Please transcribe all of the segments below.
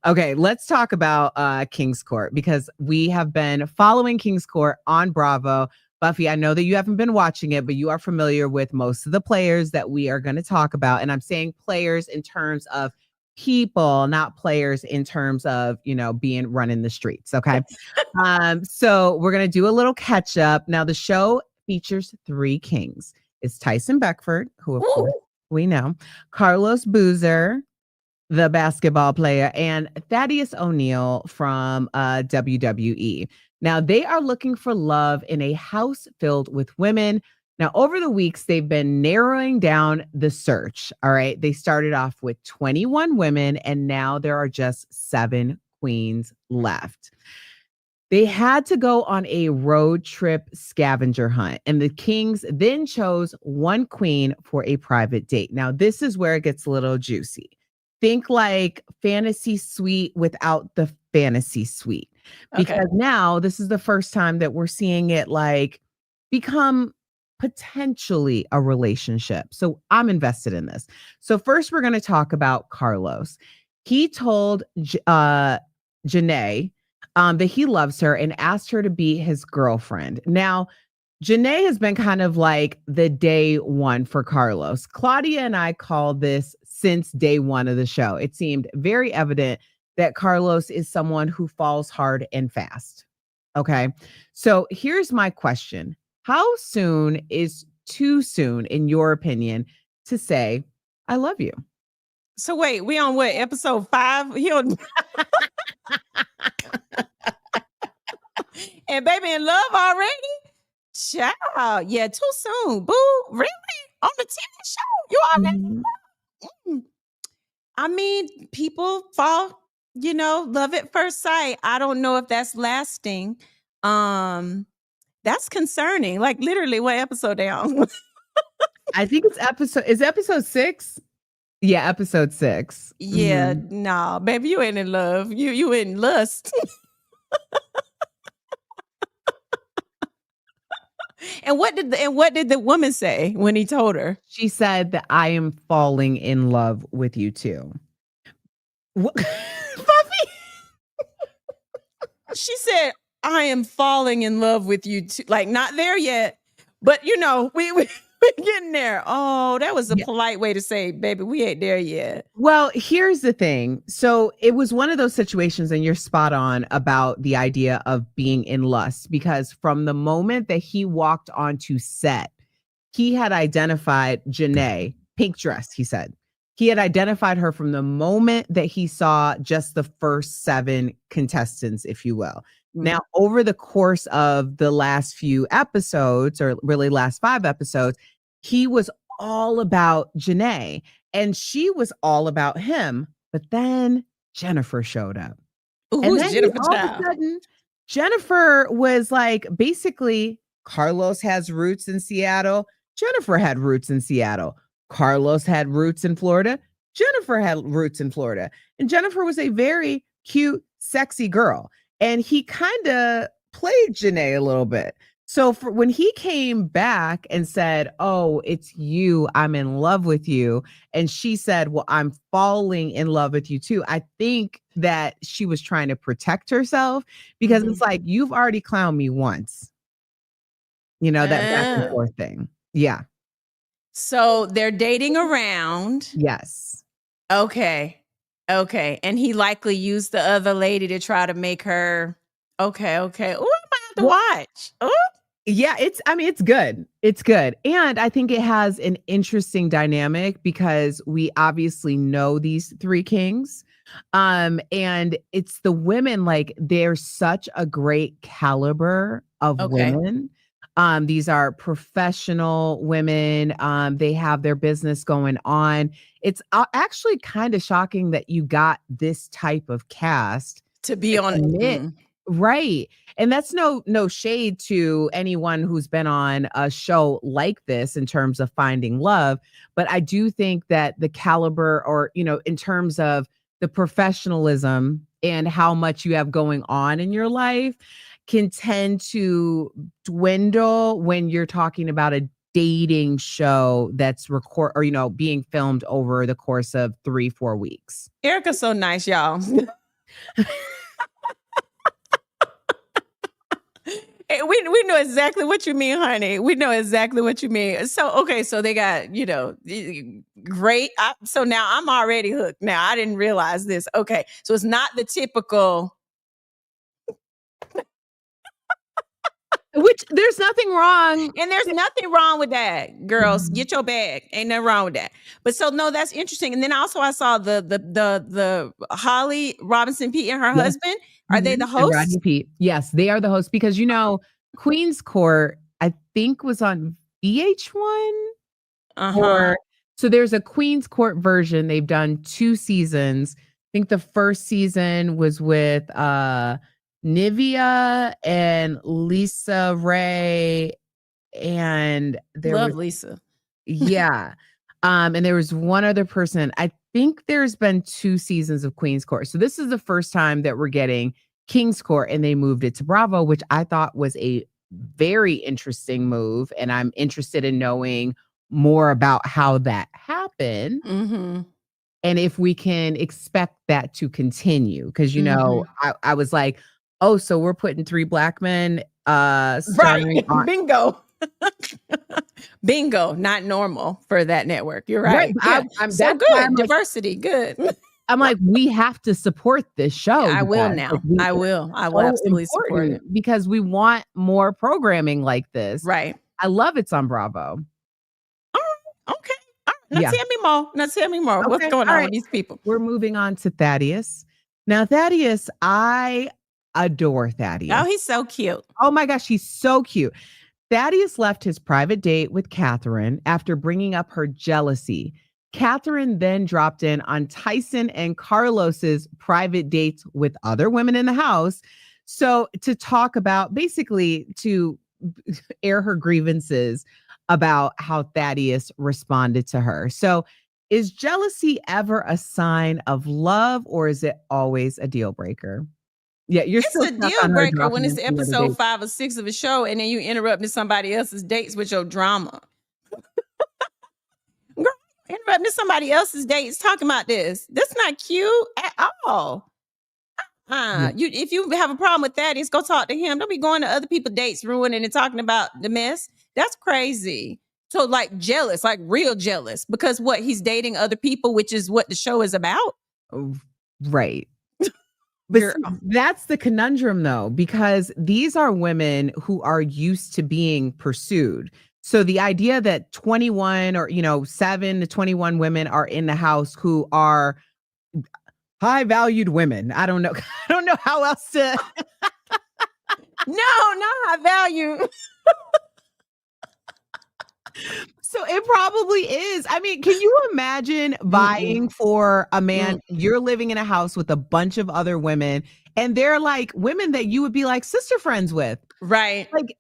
Okay, let's talk about King's Court because we have been following King's Court on Bravo. Buffy, I know that you haven't been watching it, but you are familiar with most of the players that we are going to talk about. And I'm saying players in terms of people, not players in terms of, being running the streets. Okay. So we're going to do a little catch up. Now, the show features three kings. It's Tyson Beckford, who, of course, we know, Carlos Boozer, the basketball player, and Thaddius O'Neal from WWE. Now, they are looking for love in a house filled with women. Now, over the weeks, they've been narrowing down the search. All right. They started off with 21 women, and now there are just 7 queens left. They had to go on a road trip scavenger hunt, and the kings then chose one queen for a private date. Now, this is where it gets a little juicy. Think like fantasy suite without the fantasy suite. Because now this is the first time that we're seeing it like become potentially a relationship. So I'm invested in this. So first we're going to talk about Carlos. He told Janae that he loves her and asked her to be his girlfriend. Now, Janae has been kind of like the day one for Carlos. Claudia and I called this since day one of the show. It seemed very evident that Carlos is someone who falls hard and fast. Okay. So here's my question. How soon is too soon, in your opinion, to say, I love you? So wait, we on what, episode 5? He on... And baby in love already? Child, yeah, too soon. Boo, really? On the TV show? You already I mean, people fall, love at first sight. I don't know if that's lasting. That's concerning. Like literally, what episode they on? I think it's episode 6? Yeah, episode 6. Yeah, no, baby, you ain't in love. You in lust. And what did the woman say when he told her? She said that I am falling in love with you too. What? Buffy? She said, I am falling in love with you too. Like, not there yet, but we're getting there. Oh, that was a polite way to say, baby, we ain't there yet. Well, here's the thing. So it was one of those situations, and you're spot on about the idea of being in lust, because from the moment that he walked onto set, he had identified Janae, pink dress, he said. He had identified her from the moment that he saw just the first 7 contestants, if you will. Now, over the course of the last few episodes, or really last 5 episodes, he was all about Janae and she was all about him. But then Jennifer showed up. Ooh, who's Jennifer? All of a sudden, Jennifer was like, basically, Carlos has roots in Seattle. Jennifer had roots in Seattle. Carlos had roots in Florida. Jennifer had roots in Florida. And Jennifer was a very cute, sexy girl. And he kind of played Janae a little bit. So when he came back and said, oh, it's you, I'm in love with you. And she said, well, I'm falling in love with you too. I think that she was trying to protect herself because it's like, you've already clowned me once. That back and forth thing. Yeah. So they're dating around. Yes. Okay. And he likely used the other lady to try to make her. Okay. Oh, I'm gonna have to watch. Oh. Yeah, it's good. It's good. And I think it has an interesting dynamic because we obviously know these 3 kings. And it's the women, like they're such a great caliber of women. These are professional women. They have their business going on. It's actually kind of shocking that you got this type of cast to be on it. Right. And that's no shade to anyone who's been on a show like this in terms of finding love. But I do think that the caliber or, in terms of the professionalism and how much you have going on in your life can tend to dwindle when you're talking about a dating show that's being filmed over the course of 3-4 weeks. Erica's so nice, y'all. We know exactly what you mean, honey. We know exactly what you mean. So, okay, so they got, great. So now I'm already hooked. Now I didn't realize this. Okay, so it's not the typical. Which there's nothing wrong. And there's nothing wrong with that, girls. Get your bag. Ain't nothing wrong with that. But so no, that's interesting. And then also I saw the Holly Robinson Pete and her Yes. husband. Are they the And hosts? Rodney Pete. Yes, they are the hosts because Queen's Court, I think, was on VH1. Or so there's a Queen's Court version. They've done 2 seasons. I think the first season was with Nivea and Lisa Ray, and there Love was Lisa. yeah. And there was one other person. I think there's been 2 seasons of Queen's Court. So this is the first time that we're getting King's Court, and they moved it to Bravo, which I thought was a very interesting move. And I'm interested in knowing more about how that happened. And if we can expect that to continue. Because, I was like, oh, so we're putting 3 black men starring on. Bingo. Bingo, not normal for that network. You're right. Yeah. I'm so good. Diversity, good. I'm like, we have to support this show. I will now. I will absolutely support it. Because we want more programming like this. Right. I love it's on Bravo. Okay. Now tell me more. Okay. What's going on with these people? We're moving on to Thaddius. Now, Thaddius, I adore Thaddius. Oh, he's so cute. Oh my gosh, he's so cute. Thaddius left his private date with Catherine after bringing up her jealousy. Catherine then dropped in on Tyson and Carlos's private dates with other women in the house. So to talk about, basically to air her grievances about how Thaddius responded to her. So is jealousy ever a sign of love, or is it always a deal breaker? Yeah, it's a deal breaker when it's episode 5 or 6 of a show and then you interrupting somebody else's dates with your drama. Girl, interrupting somebody else's dates talking about this. That's not cute at all. If you have a problem with that, go talk to him. Don't be going to other people's dates, ruining and talking about the mess. That's crazy. So like jealous, like real jealous, because he's dating other people, which is what the show is about. Right. But that's the conundrum, though, because these are women who are used to being pursued. So the idea that 21 or 7 to 21 women are in the house who are high valued women. I don't know. I don't know how else to. No, not high value. So it probably is. I mean, can you imagine vying for a man? You're living in a house with a bunch of other women, and they're like women that you would be like sister friends with. Right. Like,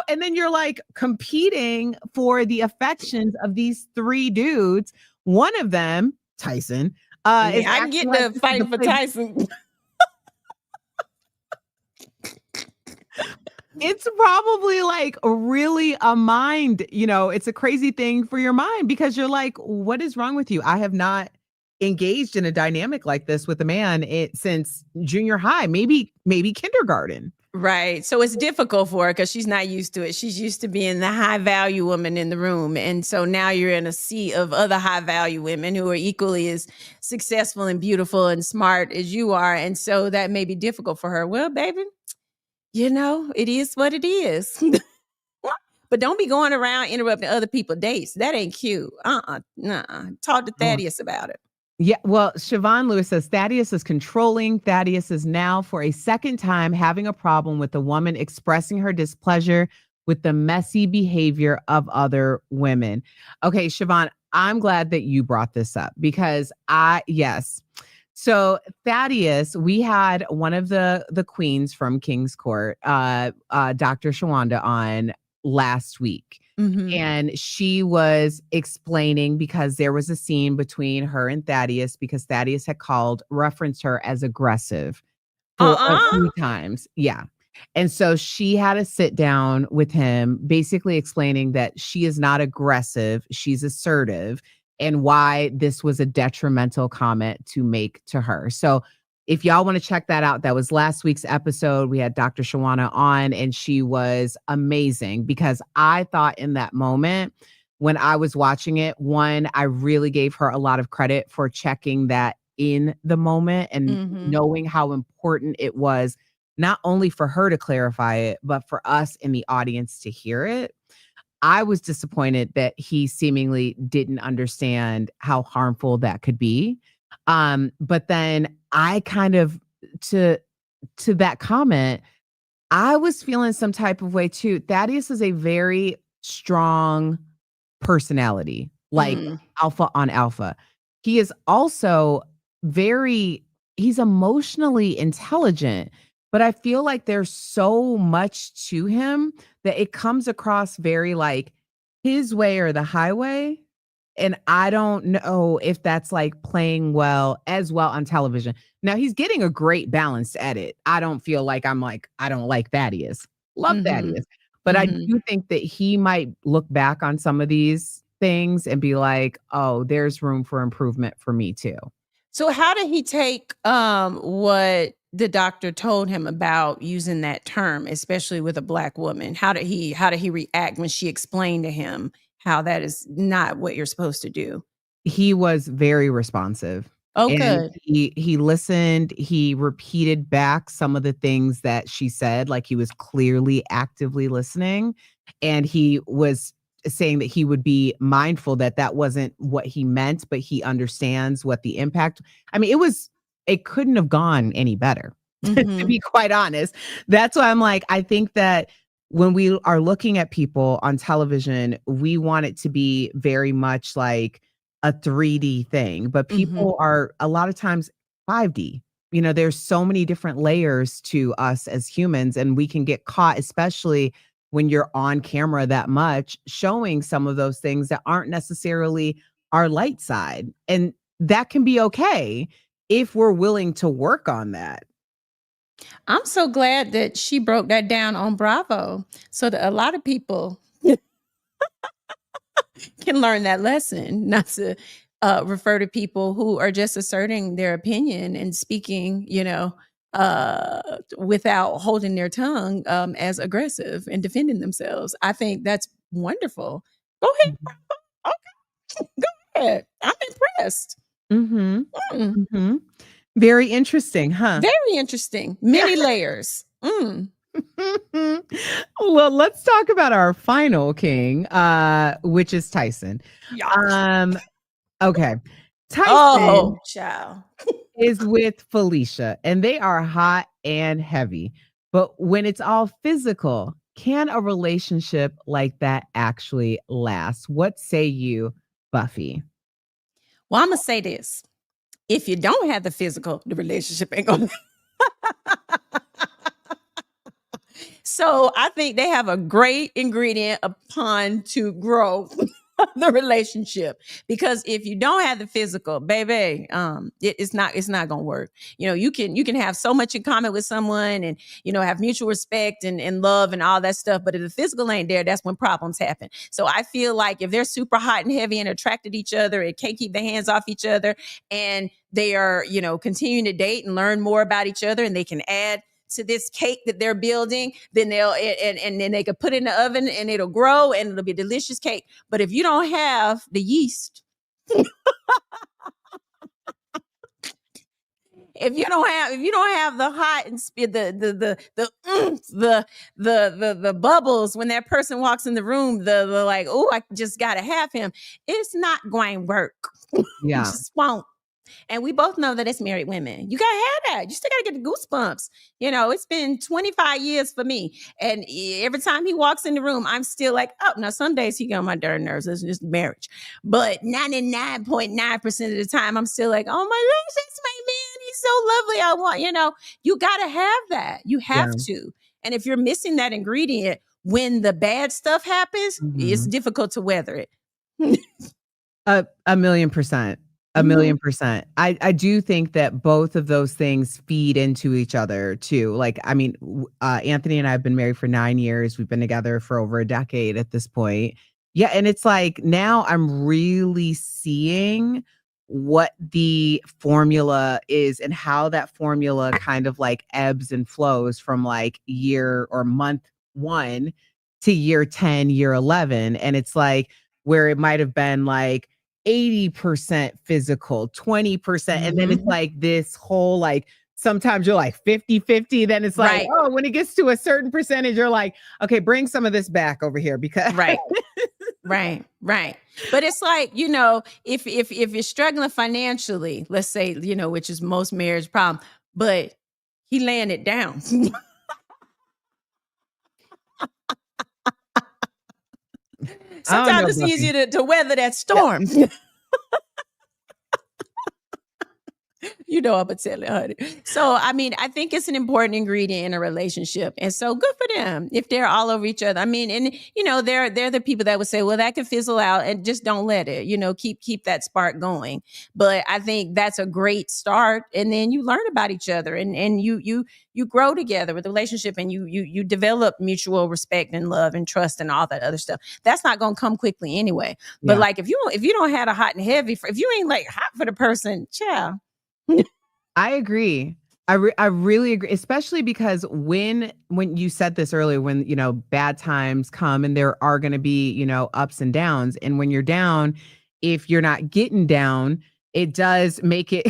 and then you're like competing for the affections of these 3 dudes. One of them, Tyson, I can get the fighting for Tyson. It's probably like really a mind, it's a crazy thing for your mind because you're like, what is wrong with you? I have not engaged in a dynamic like this with a man since junior high, maybe kindergarten. Right. So it's difficult for her because she's not used to it. She's used to being the high value woman in the room. And so now you're in a sea of other high value women who are equally as successful and beautiful and smart as you are. And so that may be difficult for her. Well, baby, it is what it is. But don't be going around interrupting other people's dates. That ain't cute. Nuh-uh. Talk to Thaddius about it. Yeah, well, Siobhan Lewis says Thaddius is controlling. Thaddius is now for a second time having a problem with a woman expressing her displeasure with the messy behavior of other women. Okay, Siobhan, I'm glad that you brought this up because yes. So Thaddius, we had one of the queens from King's Court, Dr. Shawanda, on last week. And she was explaining because there was a scene between her and Thaddius because Thaddius had referenced her as aggressive for a few times. Yeah. And so she had a sit down with him, basically explaining that she is not aggressive, she's assertive, and why this was a detrimental comment to make to her. So If y'all want to check that out, that was last week's episode. We had Dr. Shawana on, and she was amazing because I thought in that moment when I was watching it, one, I really gave her a lot of credit for checking that in the moment and knowing how important it was, not only for her to clarify it, but for us in the audience to hear it. I was disappointed that he seemingly didn't understand how harmful that could be. But then I kind of to that comment, I was feeling some type of way too. Thaddius is a very strong personality, like alpha on alpha. He is also he's emotionally intelligent, but I feel like there's so much to him that it comes across very like his way or the highway. And I don't know if that's like playing as well on television. Now he's getting a great balanced edit. I don't feel like I don't like Thaddius. Love Thaddius. But I do think that he might look back on some of these things and be like, oh, there's room for improvement for me too. So how did he take what the doctor told him about using that term, especially with a Black woman? How did he react when she explained to him how that is not what you're supposed to do? He was very responsive. Oh, and good. He listened. He repeated back some of the things that she said, like he was clearly actively listening. And he was saying that he would be mindful that that wasn't what he meant, but he understands what the impact. I mean, it couldn't have gone any better, to be quite honest. That's why I'm like, I think that when we are looking at people on television, we want it to be very much like a 3D thing, but people are a lot of times 5D. You know, there's so many different layers to us as humans, and we can get caught, especially when you're on camera that much, showing some of those things that aren't necessarily our light side. And that can be okay if we're willing to work on that. I'm so glad that she broke that down on Bravo so that a lot of people can learn that lesson, not to refer to people who are just asserting their opinion and speaking, without holding their tongue as aggressive and defending themselves. I think that's wonderful. Go ahead. Okay. Go ahead. I'm impressed. Very interesting, huh? Very interesting. Many layers. Well, let's talk about our final king, which is Tyson. Okay. Tyson child. is with Felicia, and they are hot and heavy. But when it's all physical, can a relationship like that actually last? What say you, Buffy? Well, I'm going to say this. If you don't have the physical, the relationship ain't going to. So I think they have a great ingredient upon to grow the relationship, because if you don't have the physical, baby, it's not going to work. You can have so much in common with someone and, have mutual respect and love and all that stuff. But if the physical ain't there, that's when problems happen. So I feel like if they're super hot and heavy and attracted to each other and can't keep their hands off each other, and they are, continuing to date and learn more about each other, and they can add to this cake that they're building, then and then they could put it in the oven and it'll grow and it'll be a delicious cake. But if you don't have the yeast, if you don't have the hot and the bubbles when that person walks in the room, the like, oh, I just gotta have him, it's not going to work. Yeah. It just won't. And we both know that it's married women. You gotta have that. You still gotta get the goosebumps. It's been 25 years for me. And every time he walks in the room, I'm still like, oh, now some days he got on my darn nerves. It's just marriage. But 99.9% of the time, I'm still like, oh my gosh, that's my man. He's so lovely. I want, you gotta have that. You have to. And if you're missing that ingredient, when the bad stuff happens, it's difficult to weather it. A million percent. A million percent. I do think that both of those things feed into each other too. Like, I mean, Anthony and I have been married for 9 years. We've been together for over a decade at this point. Yeah. And it's like, now I'm really seeing what the formula is and how that formula kind of like ebbs and flows from like year or month 1 to year 10, year 11. And it's like where it might have been like 80% physical, 20%. And then it's like this whole like, sometimes you're like 50-50. Then it's like, Right. oh, when it gets to a certain percentage, you're like, okay, bring some of this back over here because Right. Right. But it's like, if you're struggling financially, let's say, which is most marriage problem, but he laying it down. I don't know, Sometimes it's Buffy. easier to weather that storm. I'm a tell it, honey. So, I mean, I think it's an important ingredient in a relationship. And so good for them if they're all over each other. I mean, and they're the people that would say, well, that could fizzle out and just don't let it, keep that spark going. But I think that's a great start. And then you learn about each other and you grow together with the relationship and you develop mutual respect and love and trust and all that other stuff. That's not going to come quickly anyway. But like, if you don't have a hot and heavy, if you ain't like hot for the person, child. I agree. I really agree, especially because when you said this earlier, when, bad times come and there are going to be, ups and downs. And when you're down, if you're not getting down, it does make it,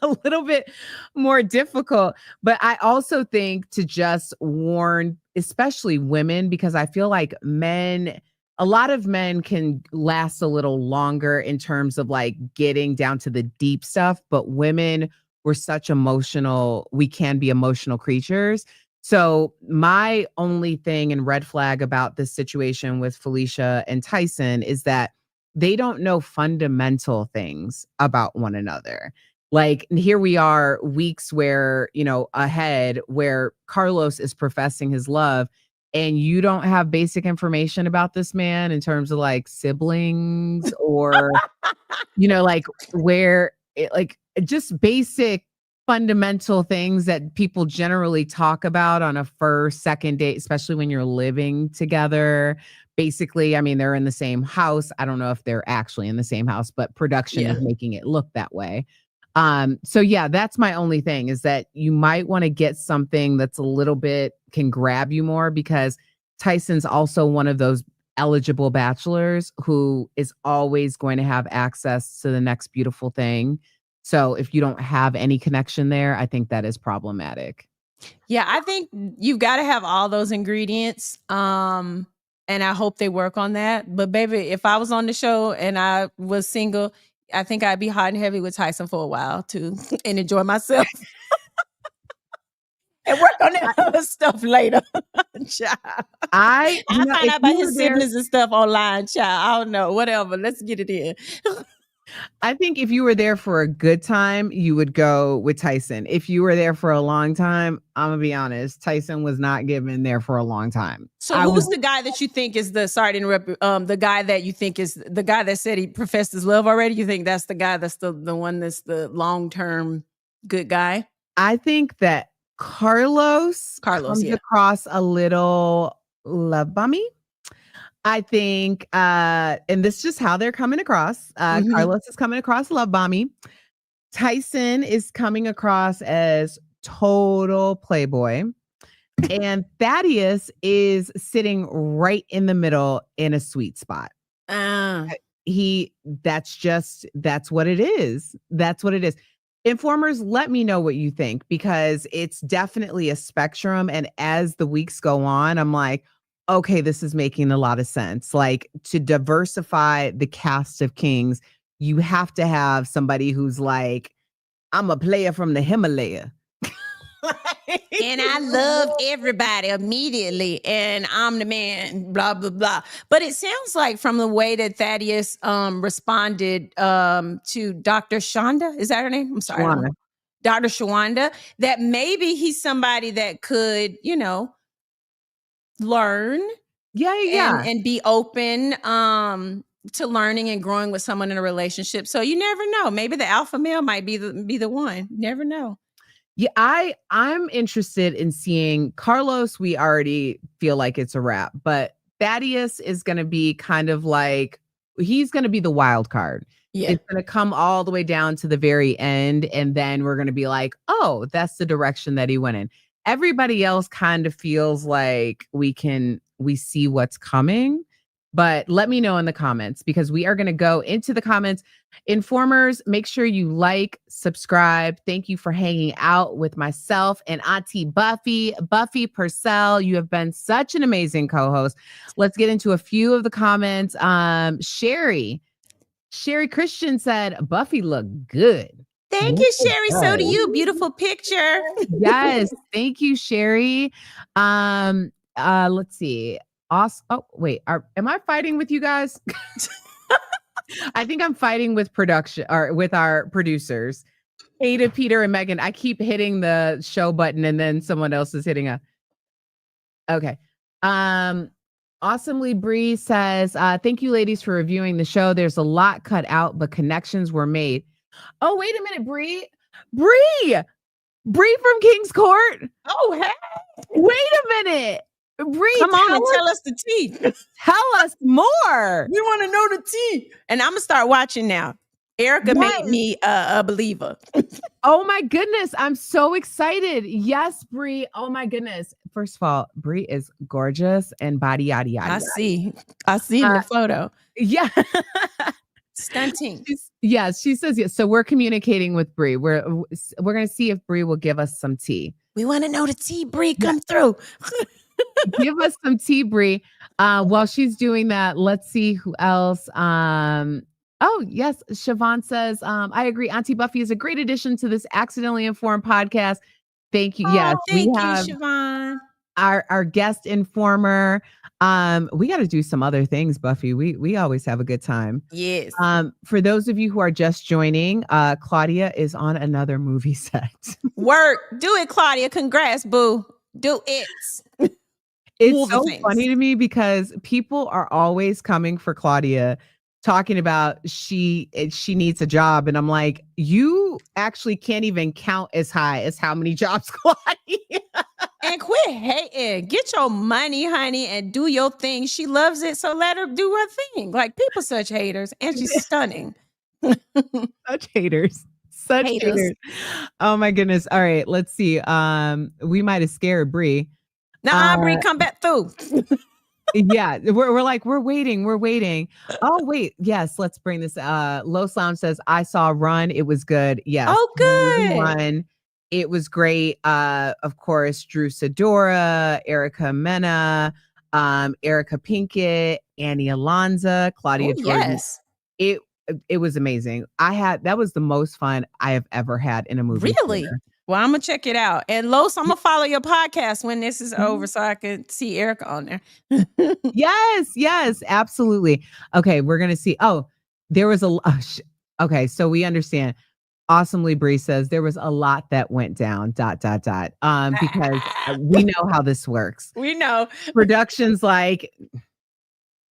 a little bit more difficult. But I also think to just warn, especially women, because I feel like a lot of men can last a little longer in terms of like getting down to the deep stuff, but women, we can be emotional creatures. So my only thing and red flag about this situation with Felicia and Tyson is that they don't know fundamental things about one another. Like here we are weeks where, ahead where Carlos is professing his love and you don't have basic information about this man in terms of like siblings or, like where like just basic fundamental things that people generally talk about on a first, second date, especially when you're living together. Basically, I mean, they're in the same house. I don't know if they're actually in the same house, but production is making it look that way. So yeah, that's my only thing is that you might want to get something that's a little bit can grab you more because Tyson's also one of those eligible bachelors who is always going to have access to the next beautiful thing. So if you don't have any connection there, I think that is problematic. Yeah, I think you've got to have all those ingredients. And I hope they work on that. But baby, if I was on the show and I was single, I think I'd be hot and heavy with Tyson for a while too and enjoy myself. And work on that other stuff later. I find out about his siblings and stuff online, child. I don't know. Whatever. Let's get it in. I think if you were there for a good time, you would go with Tyson. If you were there for a long time, I'm gonna be honest, Tyson was not given there for a long time. So who's the guy that you think is sorry to interrupt, the guy that you think is the guy that said he professed his love already? You think that's the guy that's the one that's the long-term good guy? I think that Carlos comes across a little love bummy. I think, and this is just how they're coming across. Carlos is coming across love bomby. Tyson is coming across as total playboy. And Thaddius is sitting right in the middle in a sweet spot. That's what it is. That's what it is. Informers, let me know what you think because it's definitely a spectrum. And as the weeks go on, I'm like, okay, this is making a lot of sense. Like to diversify the cast of kings, you have to have somebody who's like, I'm a player from the Himalaya. And I love everybody immediately. And I'm the man, blah, blah, blah. But it sounds like from the way that Thaddius responded to Dr. Shonda, is that her name? I'm sorry. Dr. Shawanda, that maybe he's somebody that could, learn and be open to learning and growing with someone in a relationship. So you never know, maybe the alpha male might be the one. Never know. Yeah, I'm interested in seeing Carlos. We already feel like it's a wrap, but Thaddius is going to be kind of like he's going to be the wild card Yeah. It's going to come all the way down to the very end. And then we're going to be like, oh, that's the direction that he went in. Everybody else kind of feels like we see what's coming. But let me know in the comments, because we are going to go into the comments. Informers, make sure you like, subscribe. Thank you for hanging out with myself and Auntie Buffie. Buffie Purselle, you have been such an amazing co-host. Let's get into a few of the comments. Sherry Christian said, Buffy looked good. Thank you, Sherry. So do you. Beautiful picture. Yes. Thank you, Sherry. Let's see. Awesome. Oh, wait. Am I fighting with you guys? I think I'm fighting with production or with our producers, Ada, Peter, and Megan. I keep hitting the show button and then someone else is hitting okay. Awesomely Bree says, thank you ladies for reviewing the show. There's a lot cut out, but connections were made. Oh, wait a minute, Bree from King's Court. Oh, hey. Wait a minute. Bree, come on and tell us the tea. Tell us more. We want to know the tea. And I'm going to start watching now. Erica made me a believer. Oh my goodness. I'm so excited. Yes, Bree. Oh my goodness. First of all, Bree is gorgeous and body yada yada. I see in the photo. Yeah. Stunting. She says yes. So we're communicating with Bree. We're going to see if Bree will give us some tea. We want to know the tea, Bree. Come through. Give us some tea, Bree. While she's doing that, let's see who else. Oh, yes. Siobhan says, I agree. Auntie Buffy is a great addition to this Accidentally Informed podcast. Thank you. Yes, thank you, Siobhan. Our guest informer. We got to do some other things, Buffy. We always have a good time. Yes. For those of you who are just joining, Claudia is on another movie set. Work. Do it, Claudia. Congrats, boo. Do it. It's so funny to me because people are always coming for Claudia, talking about she needs a job. And I'm like, you actually can't even count as high as how many jobs Claudia. And quit hating. Get your money, honey, and do your thing. She loves it, so let her do her thing. Like, people such haters, and she's stunning. Such haters. Such haters. Oh my goodness. All right, let's see. We might have scared Bree. Nah, Bree, come back through. Yeah, we're waiting. Oh, wait. Yes, let's bring this. Low Lounge says, I saw Run. It was good. Yes. Oh, good. Run. It was great. Of course, Drew Sidora, Erica Mena, Erica Pinkett, Annie Alonza, Claudia Jordan. Yes. It was amazing. That was the most fun I have ever had in a movie. Really? Theater. Well, I'm going to check it out. And Los, I'm going to follow your podcast when this is over so I can see Erica on there. Yes, absolutely. Okay, we're going to see. Oh, there was okay, so we understand. Awesomely Bree says there was a lot that went down, ... because we know how this works. We know. Production's like,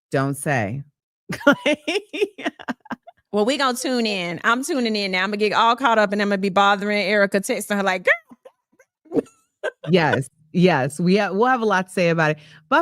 don't say. Well, we're going to tune in. I'm tuning in now. I'm going to get all caught up and I'm going to be bothering Erica, texting her like, girl. Yes. We'll have a lot to say about it. But